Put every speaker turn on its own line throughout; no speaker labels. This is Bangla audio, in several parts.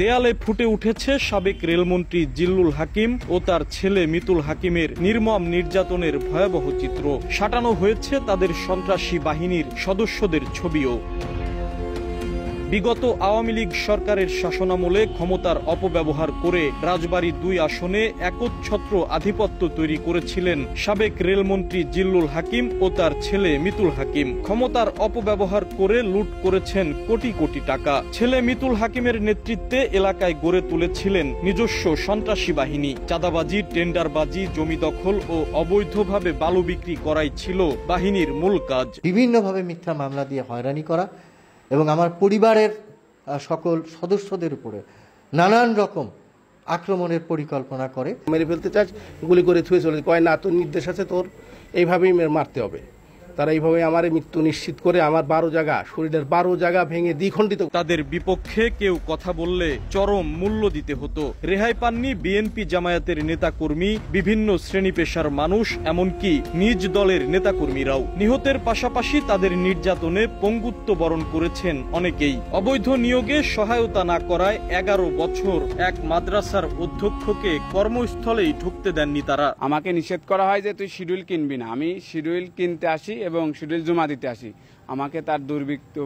দেয়ালে ফুটে উঠেছে সাবেক রেলমন্ত্রী জিল্লুল হাকিম ও তার ছেলে মিতুল হাকিমের নির্মম নির্যাতনের ভয়াবহ চিত্র। সাঁটানো হয়েছে তাদের সন্ত্রাসী বাহিনীর সদস্যদের ছবিও। বিগত আওয়ামী লীগ সরকারের শাসনামলে ক্ষমতার অপব্যবহার করে রাজবাড়ী ২ আসনে একচ্ছত্র আধিপত্য তৈরি করেছিলেন সাবেক রেলমন্ত্রী জিল্লুল হাকিম ও তার ছেলে মিতুল হাকিম। ক্ষমতার অপব্যবহার করে লুট করেছেন কোটি কোটি টাকা। ছেলে মিতুল হাকিমের নেতৃত্বে এলাকায় গড়ে তুলেছিলেন নিজস্ব সন্ত্রাসী বাহিনী। চাঁদাবাজি, টেন্ডারবাজি, জমি দখল ও অবৈধভাবে বালু বিক্রি করাই ছিল বাহিনীর মূল কাজ।
বিভিন্নভাবে মিথ্যা মামলা দিয়ে হয়রানি করা এবং আমার পরিবারের সকল সদস্যদের উপরে নানান রকম আক্রমণের পরিকল্পনা করে।
মেরে ফেলতে চাস, গুলি করে থুয়ে চলে, কয় না তোর নির্দেশ আছে, তোর এইভাবেই মারতে হবে। তারা এইভাবে আমার মৃত্যু নিশ্চিত করে আমার 12 জায়গা, শরীরের 12 জায়গা ভেঙে দ্বিখণ্ডিত।
তাদের বিপক্ষে কেউ কথা বললে চরম মূল্য দিতে হতো। রেহাই পাননি বিএনপি জামায়াতের নেতাকর্মী, বিভিন্ন শ্রেণী পেশার মানুষ, এমনকি নিজ দলের নেতাকর্মীরাও। নিহতের পাশাপাশি তাদের নির্যাতনে পঙ্গুত্ব বরণ করেছেন অনেকেই। অবৈধ নিয়োগে সহায়তা না করায় 11 বছর এক মাদ্রাসার অধ্যক্ষকে কর্মস্থলেই ঢুকতে দেননি তারা।
আমাকে নিষেধ করা হয় যে তুই শিডিউল কিনবি না। আমি শিডিউল কিনতে আসি এবং শিডিউল জমা দিতে আসি। আমাকে তার দুর্বৃত্ত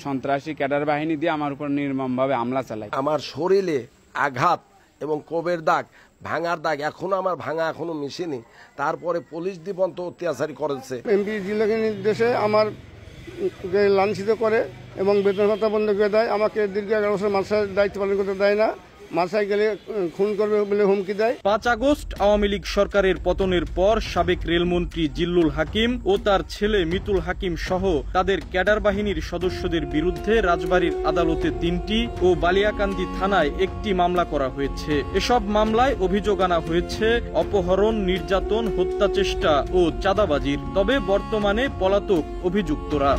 সন্ত্রাসী ক্যাডার বাহিনী দিয়ে আমার উপর নির্মমভাবে হামলা চালায়।
আমার শরীরে আঘাত এবং কোবের দাগ, ভাঙার দাগ এখনো মিশেনি। তারপরে পুলিশ দিবন্ত অত্যাচারী করেছে।
এমপি জিল্লাকে নির্দেশে আমার লাঞ্ছিত করে এবং বেতন ভাতা বন্ধ করে দেয়। আমাকে দীর্ঘ 11 বছর মাদ্রাসার দায়িত্ব পালন করতে দেয় না। মাদ্রাসায় গেলে খুন করবে বলে হুমকি দেয়।
5 আগস্ট আওয়ামী লীগ সরকারের পতনের পর সাবেক রেলমন্ত্রী জিল্লুল হাকিম ও তার ছেলে মিতুল হাকিম সহ তাদের ক্যাডার বাহিনীর সদস্যদের বিরুদ্ধে রাজবাড়ীর আদালতে 3টি ও বালিয়াকান্দি থানায় 1টি মামলা করা হয়েছে। এসব মামলায় অভিযোগ আনা হয়েছে অপহরণ, নির্যাতন, হত্যাচেষ্টা ও চাঁদাবাজির। তবে বর্তমানে পলাতক অভিযুক্তরা।